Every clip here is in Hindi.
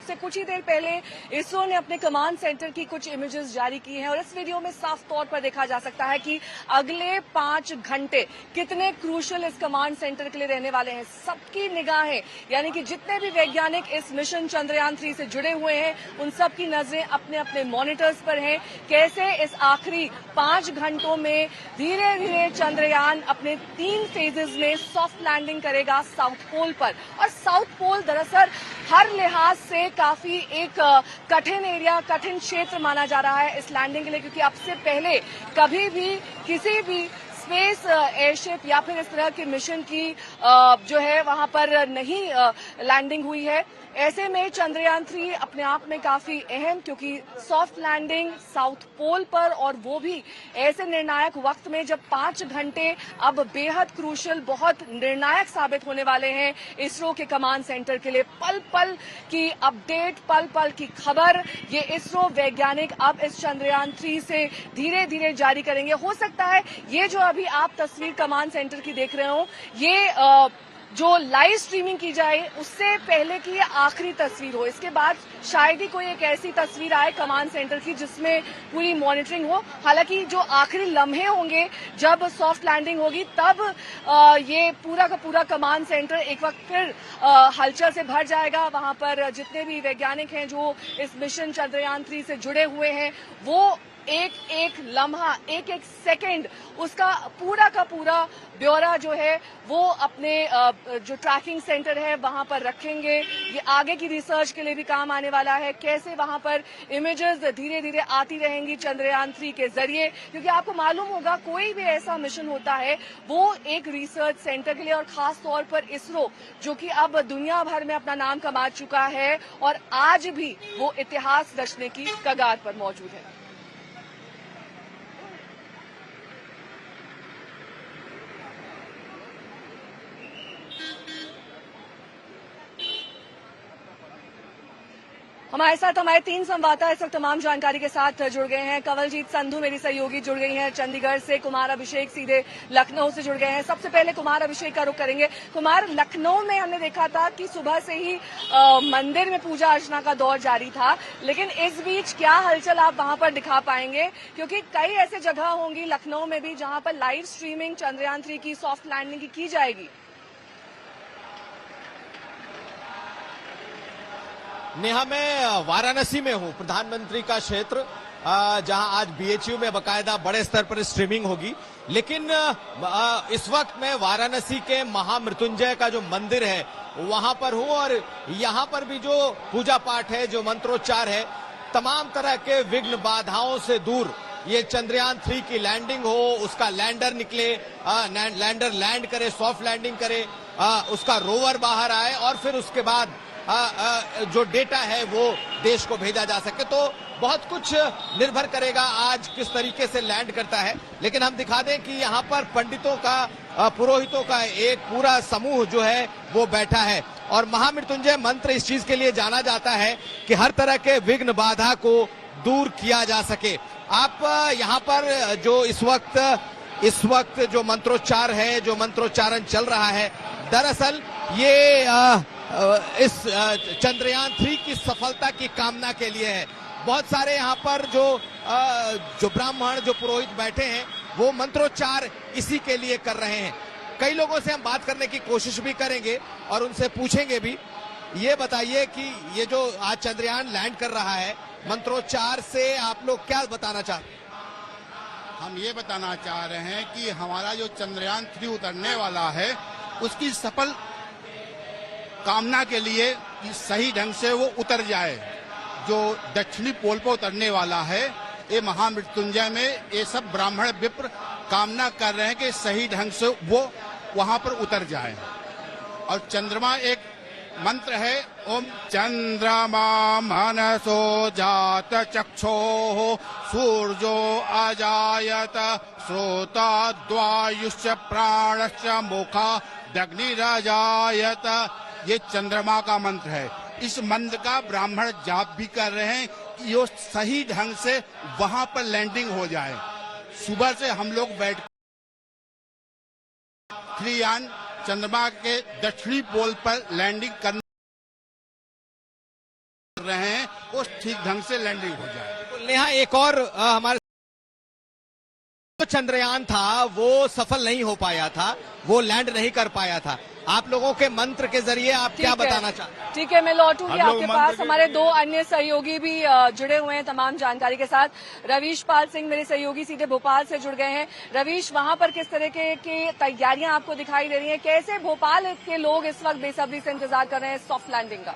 से कुछ ही देर पहले इसरो ने अपने कमांड सेंटर की कुछ इमेजेस जारी की हैं और इस वीडियो में साफ तौर पर देखा जा सकता है कि अगले 5 घंटे कितने क्रूशल इस कमांड सेंटर के लिए रहने वाले हैं। सबकी निगाहें, यानी कि जितने भी वैज्ञानिक इस मिशन चंद्रयान 3 से जुड़े हुए हैं, उन सब की नजरें अपने अपने मॉनिटर्स पर हैं। कैसे इस आखिरी 5 घंटों में धीरे धीरे चंद्रयान अपने 3 फेजेस में सॉफ्ट लैंडिंग करेगा साउथ पोल पर। और साउथ पोल दरअसल हर लिहाज से काफी एक कठिन एरिया, कठिन क्षेत्र माना जा रहा है इस लैंडिंग के लिए, क्योंकि अब से पहले कभी भी किसी भी स्पेस एयरशिप या फिर इस तरह के मिशन की जो है वहां पर नहीं लैंडिंग हुई है। ऐसे में चंद्रयान 3 अपने आप में काफी अहम, क्योंकि सॉफ्ट लैंडिंग साउथ पोल पर, और वो भी ऐसे निर्णायक वक्त में जब 5 घंटे अब बेहद क्रूशल, बहुत निर्णायक साबित होने वाले हैं इसरो के कमांड सेंटर के लिए। पल पल की अपडेट, पल पल की खबर ये इसरो वैज्ञानिक अब इस चंद्रयान 3 से धीरे धीरे जारी करेंगे। हो सकता है ये जो अभी आप तस्वीर कमांड सेंटर की देख रहे हो, ये जो लाइव स्ट्रीमिंग की जाए उससे पहले की ये आखिरी तस्वीर हो। इसके बाद शायद ही कोई एक ऐसी तस्वीर आए कमांड सेंटर की जिसमें पूरी मॉनिटरिंग हो। हालांकि जो आखिरी लम्हे होंगे जब सॉफ्ट लैंडिंग होगी, तब ये पूरा का पूरा कमांड सेंटर एक वक्त फिर हलचल से भर जाएगा। वहां पर जितने भी वैज्ञानिक हैं जो इस मिशन चंद्रयान 3 से जुड़े हुए हैं, वो एक एक लम्हा, एक एक सेकंड, उसका पूरा का पूरा ब्यौरा जो है वो अपने जो ट्रैकिंग सेंटर है वहां पर रखेंगे। ये आगे की रिसर्च के लिए भी काम आने वाला है, कैसे वहां पर इमेजेस धीरे धीरे आती रहेंगी चंद्रयान 3 के जरिए, क्योंकि आपको मालूम होगा कोई भी ऐसा मिशन होता है वो एक रिसर्च सेंटर के लिए, और खास तौर पर इसरो जो कि अब दुनिया भर में अपना नाम कमा चुका है और आज भी वो इतिहास रचने की कगार पर मौजूद है। हमारे साथ हमारे 3 संवाददाता इस वक्त तमाम जानकारी के साथ जुड़ गए हैं। कंवलजीत संधू मेरी सहयोगी जुड़ गई हैं चंडीगढ़ से, कुमार अभिषेक सीधे लखनऊ से जुड़ गए हैं। सबसे पहले कुमार अभिषेक का रुख करेंगे। कुमार, लखनऊ में हमने देखा था कि सुबह से ही मंदिर में पूजा अर्चना का दौर जारी था, लेकिन इस बीच क्या हलचल आप वहां पर दिखा पाएंगे, क्योंकि कई ऐसे जगह होंगी लखनऊ में भी जहां पर लाइव स्ट्रीमिंग चंद्रयान 3 की सॉफ्ट लैंडिंग की जाएगी? नेहा, मैं वाराणसी में हूं, प्रधानमंत्री का क्षेत्र, जहां आज बीएचयू में बकायदा बड़े स्तर पर स्ट्रीमिंग होगी। लेकिन इस वक्त मैं वाराणसी के महामृत्युंजय का जो मंदिर है वहां पर हूं, और यहां पर भी जो पूजा पाठ है, जो मंत्रोच्चार है, तमाम तरह के विघ्न बाधाओं से दूर ये चंद्रयान 3 की लैंडिंग हो, उसका लैंडर निकले, लैंडर लैंड करे, सॉफ्ट लैंडिंग करे, उसका रोवर बाहर आए और फिर उसके बाद जो डेटा है वो देश को भेजा जा सके। तो बहुत कुछ निर्भर करेगा आज किस तरीके से लैंड करता है। लेकिन हम दिखा दें कि यहाँ पर पंडितों का, पुरोहितों का एक पूरा समूह जो है वो बैठा है, और महामृत्युंजय मंत्र इस चीज के लिए जाना जाता है कि हर तरह के विघ्न बाधा को दूर किया जा सके। आप यहाँ पर जो इस वक्त जो मंत्रोच्चार है, जो मंत्रोच्चारण चल रहा है, दरअसल ये इस चंद्रयान 3 की सफलता की कामना के लिए है। बहुत सारे यहाँ पर जो ब्राह्मण, जो पुरोहित बैठे हैं, वो मंत्रोच्चार इसी के लिए कर रहे हैं। कई लोगों से हम बात करने की कोशिश भी करेंगे और उनसे पूछेंगे भी। ये बताइए कि ये जो आज चंद्रयान लैंड कर रहा है, मंत्रोच्चार से आप लोग क्या बताना चाहते हैं? हम ये बताना चाह रहे हैं कि हमारा जो चंद्रयान 3 उतरने वाला है उसकी सफल कामना के लिए कि सही ढंग से वो उतर जाए। जो दक्षिणी पोल पर उतरने वाला है, ये महामृत्युंजय में ये सब ब्राह्मण विप्र कामना कर रहे हैं कि सही ढंग से वो वहां पर उतर जाए। और चंद्रमा एक मंत्र है, ओम चंद्रमा मनसो जात चक्षो सूर्यो अजायत श्रोता द्वायुश्च प्राणश्च मुखा दग्निरजायत। ये चंद्रमा का मंत्र है। इस मंत्र का ब्राह्मण जाप भी कर रहे हैं कि ये सही ढंग से वहां पर लैंडिंग हो जाए। सुबह से हम लोग बैठ यान चंद्रमा के दक्षिणी पोल पर लैंडिंग कर रहे हैं वो ठीक ढंग से लैंडिंग हो जाए। नेहा, एक और हमारे जो चंद्रयान था वो सफल नहीं हो पाया था, वो लैंड नहीं कर पाया था। आप लोगों के मंत्र के जरिए आप क्या बताना चाहते हैं? ठीक है, मैं लौटूंगी आपके पास। हमारे दो अन्य सहयोगी भी जुड़े हुए हैं तमाम जानकारी के साथ। रवीश पाल सिंह मेरे सहयोगी सीधे भोपाल से जुड़ गए हैं। रवीश, वहां पर किस तरह की तैयारियां आपको दिखाई दे रही हैं? कैसे भोपाल के लोग इस वक्त बेसब्री से इंतजार कर रहे हैं सॉफ्ट लैंडिंग का?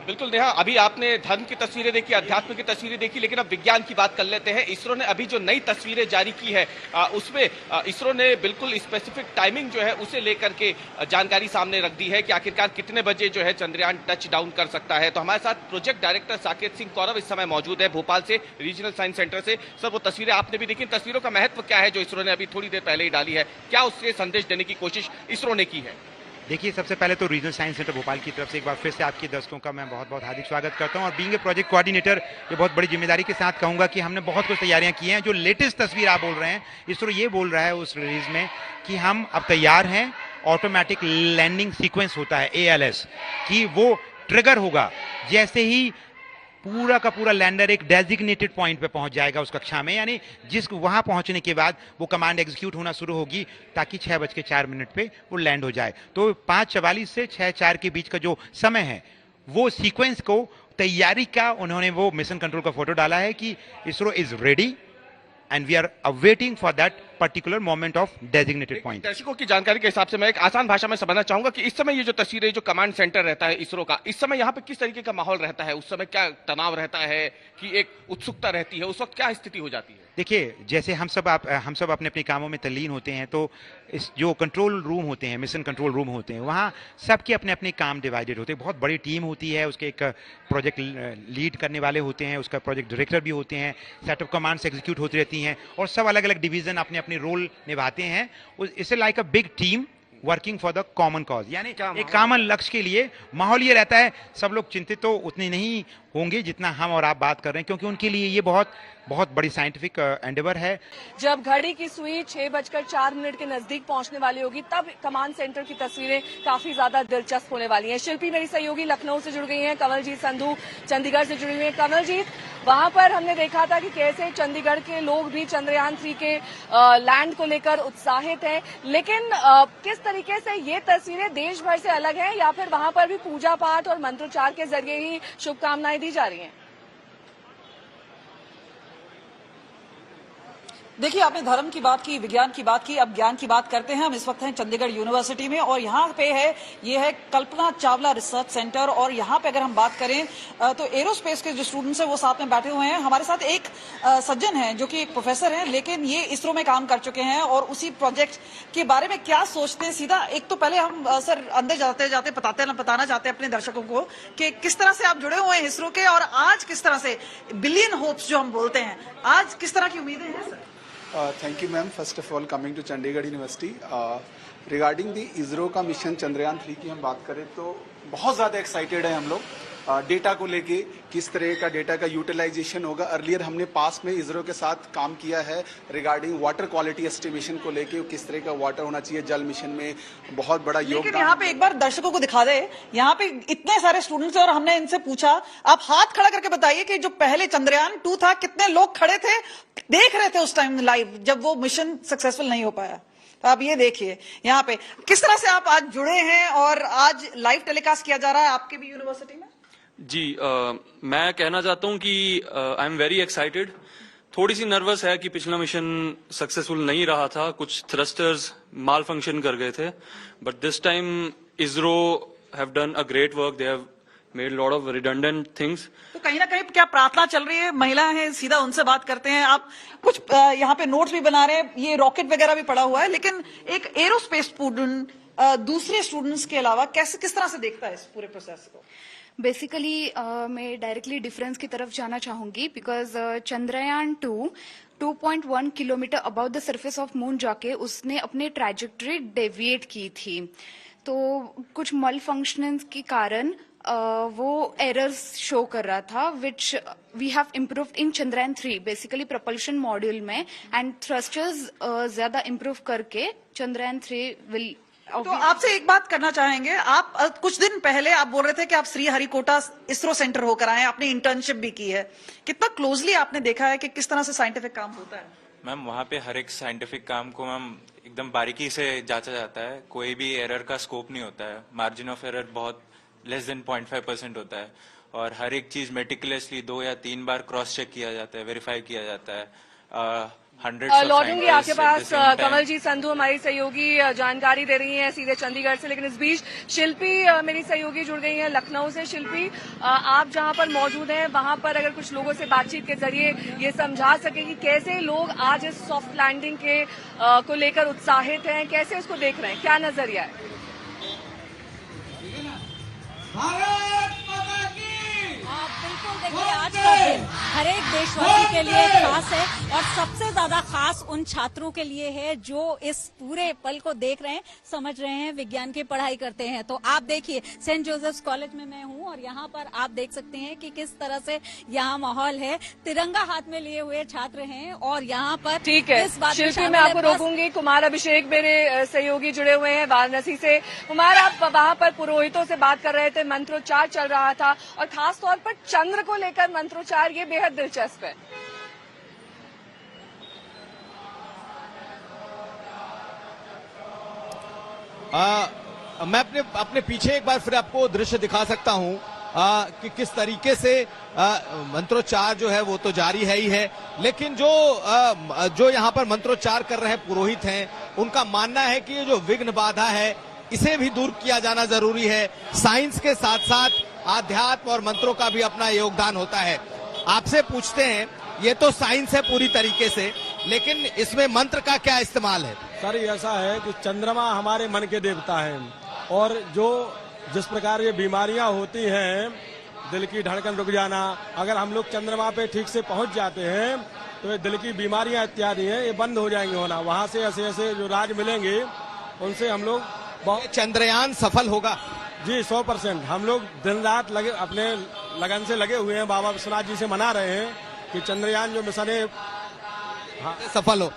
बिल्कुल नेहा, अभी आपने धर्म की तस्वीरें देखी, अध्यात्म की तस्वीरें देखी, लेकिन अब विज्ञान की बात कर लेते हैं। इसरो ने अभी जो नई तस्वीरें जारी की है उसमें इसरो ने बिल्कुल स्पेसिफिक टाइमिंग जो है उसे लेकर के जानकारी सामने रख दी है कि आखिरकार कितने बजे जो है चंद्रयान टच डाउन कर सकता है। तो हमारे साथ प्रोजेक्ट डायरेक्टर साकेत सिंह कौरव इस समय मौजूद है भोपाल से, रीजनल साइंस सेंटर से। सर, वो तस्वीरें आपने भी देखी, तस्वीरों का महत्व क्या है जो इसरो ने अभी थोड़ी देर पहले ही डाली है? क्या उससे संदेश देने की कोशिश इसरो ने की है? देखिए, सबसे पहले तो रीजनल साइंस सेंटर भोपाल की तरफ से एक बार फिर से आपके दर्शकों का मैं बहुत बहुत हार्दिक स्वागत करता हूं। और बीइंग ए प्रोजेक्ट कोऑर्डिनेटर ये बहुत बड़ी जिम्मेदारी के साथ कहूंगा कि हमने बहुत कुछ तैयारियां की हैं। जो लेटेस्ट तस्वीर आप बोल रहे हैं, इसरो ये बोल रहा है उस रिलीज में कि हम अब तैयार हैं। ऑटोमेटिक लैंडिंग सीक्वेंस होता है ALS, कि वो ट्रिगर होगा जैसे ही पूरा का पूरा लैंडर एक डेजिग्नेटेड पॉइंट पे पहुंच जाएगा उस कक्षा में, यानी जिस वहां पहुंचने के बाद वो कमांड एग्जीक्यूट होना शुरू होगी ताकि 6:04 पे वो लैंड हो जाए। तो 5:44 से 6:04 के बीच का जो समय है वो सीक्वेंस को तैयारी का उन्होंने वो मिशन कंट्रोल का फोटो डाला है कि ISRO is ready and we are awaiting for that particular moment of designated point. दर्शकों की जानकारी के हिसाब से मैं एक आसान भाषा में समझना चाहूंगा कि इस समय ये जो तस्वीरें, जो कमांड सेंटर रहता है इसरो का, इस समय यहाँ पे किस तरीके का माहौल रहता है? उस समय क्या तनाव रहता है कि एक उत्सुकता रहती है? उस वक्त क्या स्थिति हो जाती है? देखिए, जैसे हम सब अपने अपने कामों में तल्लीन होते हैं, तो इस जो कंट्रोल रूम होते हैं, मिशन कंट्रोल रूम होते हैं, वहाँ सबके अपने अपने काम डिवाइडेड होते हैं। बहुत बड़ी टीम होती है, उसके एक प्रोजेक्ट लीड करने वाले होते हैं, उसका प्रोजेक्ट डायरेक्टर भी होते हैं, सेट ऑफ कमांड्स एग्जीक्यूट होती रहती हैं और सब अलग अलग डिवीजन अपने अपने रोल निभाते हैं। It's like a big team working for the common cause, यानी एक कॉमन लक्ष्य के लिए। माहौल ये रहता है, सब लोग चिंतित तो उतने नहीं होंगे जितना हम और आप बात कर रहे हैं, क्योंकि उनके लिए ये बहुत बड़ी साइंटिफिक एंडेवर है। जब घड़ी की सुई 6:04 के नजदीक पहुंचने वाली होगी तब कमांड सेंटर की तस्वीरें काफी ज्यादा दिलचस्प होने वाली हैं। शिल्पी मेरी सहयोगी लखनऊ से जुड़ गई हैं, कमलजीत संधू चंडीगढ़ से जुड़ी हुई हैं। कमलजीत, वहां पर हमने देखा था कि कैसे चंडीगढ़ के लोग भी चंद्रयान 3 के लैंड को लेकर उत्साहित हैं, लेकिन किस तरीके से ये तस्वीरें देश भर से अलग हैं, या फिर वहां पर भी पूजा पाठ और मंत्रोच्चार के जरिए ही शुभकामनाएं दी जा रही हैं? देखिए, आपने धर्म की बात की, विज्ञान की बात की, अब ज्ञान की बात करते हैं। हम इस वक्त हैं चंडीगढ़ यूनिवर्सिटी में और यहाँ पे ये है कल्पना चावला रिसर्च सेंटर। और यहाँ पे अगर हम बात करें तो एरोस्पेस के जो स्टूडेंट्स हैं वो साथ में बैठे हुए हैं। हमारे साथ एक सज्जन है जो कि एक प्रोफेसर हैं, लेकिन ये इसरो में काम कर चुके हैं और उसी प्रोजेक्ट के बारे में क्या सोचते हैं, सीधा एक तो पहले हम सर अंदर जाते जाते बताना चाहते हैं अपने दर्शकों को कि किस तरह से आप जुड़े हुए हैं इसरो के, और आज किस तरह से बिलियन होप्स जो हम बोलते हैं, आज किस तरह की उम्मीदें हैं sir? Thank you, ma'am. First of all, coming to Chandigarh University. Regarding the ISRO का मिशन चंद्रयान 3 की हम बात करें तो बहुत ज़्यादा एक्साइटेड है हम लोग डेटा को लेके, किस तरह का डेटा का यूटिलाइजेशन होगा। अर्लियर हमने पास में इसरो के साथ काम किया है रिगार्डिंग वाटर क्वालिटी एस्टिमेशन को लेके, किस तरह का वाटर होना चाहिए जल मिशन में, बहुत बड़ा योगदान। लेकिन यहाँ पे एक बार दर्शकों को दिखा दे, यहाँ पे इतने सारे स्टूडेंट्स हैं और हमने इनसे पूछा, आप हाथ खड़ा करके बताइए कि जो पहले चंद्रयान 2 था, कितने लोग खड़े थे, देख रहे थे उस टाइम लाइव जब वो मिशन सक्सेसफुल नहीं हो पाया। तो आप ये देखिए यहाँ पे किस तरह से आप आज जुड़े हैं और आज लाइव टेलीकास्ट किया जा रहा है आपके भी यूनिवर्सिटी में। जी, मैं कहना चाहता हूं कि आई एम वेरी एक्साइटेड। थोड़ी सी नर्वस है कि पिछला मिशन सक्सेसफुल नहीं रहा था, कुछ थ्रस्टर्स माल फंक्शन कर गए थे, but this time ISRO have done a great work, they have made lot of redundant things. तो कहीं ना कहीं क्या प्रार्थना चल रही है? महिला है, सीधा उनसे बात करते हैं। आप कुछ यहाँ पे नोट्स भी बना रहे हैं, ये रॉकेट वगैरह भी पड़ा हुआ है, लेकिन एक एरोस्पेस स्टूडेंट दूसरे स्टूडेंट्स के अलावा किस तरह से देखता है इस पूरे प्रोसेस को? बेसिकली मैं डायरेक्टली डिफरेंस की तरफ जाना चाहूंगी, because Chandrayaan 2.1 kilometre about the surface of moon जाके उसने अपनी ट्रैजेक्टरी डेविएट की थी। तो कुछ मल फंक्शंस के कारण वो एरर्स शो कर रहा था, which we have improved in Chandrayaan 3 basically propulsion module में, एंड थ्रस्टर्स ज्यादा इम्प्रूव करके चंद्रयान 3 विल तो आपसे एक बात करना चाहेंगे, आप कुछ दिन पहले आप बोल रहे थे कि आप श्रीहरिकोटा इसरो सेंटर होकर आए, आपने इंटर्नशिप भी की है, कितना क्लोजली आपने देखा है कि किस तरह से साइंटिफिक काम होता है? मैम वहाँ पे हर एक साइंटिफिक काम को मैम एकदम बारीकी से जांचा जाता है, कोई भी एरर का स्कोप नहीं होता है, मार्जिन ऑफ एरर बहुत लेस देन 0.5% होता है और हर एक चीज मेटिकुलसली 2 या 3 बार क्रॉस चेक किया जाता है, वेरीफाई किया जाता है। लौटूंगी आपके पास। कमलजीत संधू हमारी सहयोगी जानकारी दे रही हैं सीधे चंडीगढ़ से, लेकिन इस बीच शिल्पी मेरी सहयोगी जुड़ गई हैं लखनऊ से। शिल्पी, आप जहां पर मौजूद हैं वहां पर अगर कुछ लोगों से बातचीत के जरिए ये समझा सके कि कैसे लोग आज इस सॉफ्ट लैंडिंग के को लेकर उत्साहित हैं, कैसे उसको देख रहे हैं, क्या नजरिया है? बिल्कुल, देखिए आज का दिन हर एक देशवासी के लिए खास है और सबसे ज्यादा खास उन छात्रों के लिए है जो इस पूरे पल को देख रहे हैं, समझ रहे हैं, विज्ञान की पढ़ाई करते हैं। तो आप देखिए सेंट जोसेफ्स कॉलेज में मैं हूं और यहाँ पर आप देख सकते हैं कि किस तरह से यहाँ माहौल है, तिरंगा हाथ में लिए हुए छात्र हैं और यहाँ पर ठीक है शिल्पी, मैं आपको रोकूंगी। कुमार अभिषेक मेरे सहयोगी जुड़े हुए हैं वाराणसी से। कुमार, आप वहां पर पुरोहितों से बात कर रहे थे, मंत्रोच्चार चल रहा था और खास तौर पर चंद्र को लेकर मंत्रोच्चार, ये बेहद दिलचस्प है। मैं अपने पीछे एक बार फिर आपको दृश्य दिखा सकता हूं कि किस तरीके से मंत्रोच्चार जो है वो तो जारी है ही है, लेकिन जो यहाँ पर मंत्रोच्चार कर रहे हैं पुरोहित हैं, उनका मानना है कि ये जो विघ्न बाधा है इसे भी दूर किया जाना जरूरी है। साइंस के साथ साथ आध्यात्म और मंत्रों का भी अपना योगदान होता है। आपसे पूछते हैं, ये तो साइंस है पूरी तरीके से, लेकिन इसमें मंत्र का क्या इस्तेमाल है? सर ऐसा है कि चंद्रमा हमारे मन के देवता हैं और जिस प्रकार ये बीमारियां होती हैं, दिल की धड़कन रुक जाना, अगर हम लोग चंद्रमा पे ठीक से पहुंच जाते हैं तो ये दिल की बीमारियां इत्यादि हैं ये बंद हो जाएंगी होना। वहां से ऐसे ऐसे जो राज मिलेंगे उनसे हम लोग बहुत। चंद्रयान सफल होगा जी 100%। हम लोग दिन रात अपने लगन से लगे हुए हैं, बाबा विश्वनाथ जी से मना रहे हैं कि चंद्रयान जो मिशन है सफल हो।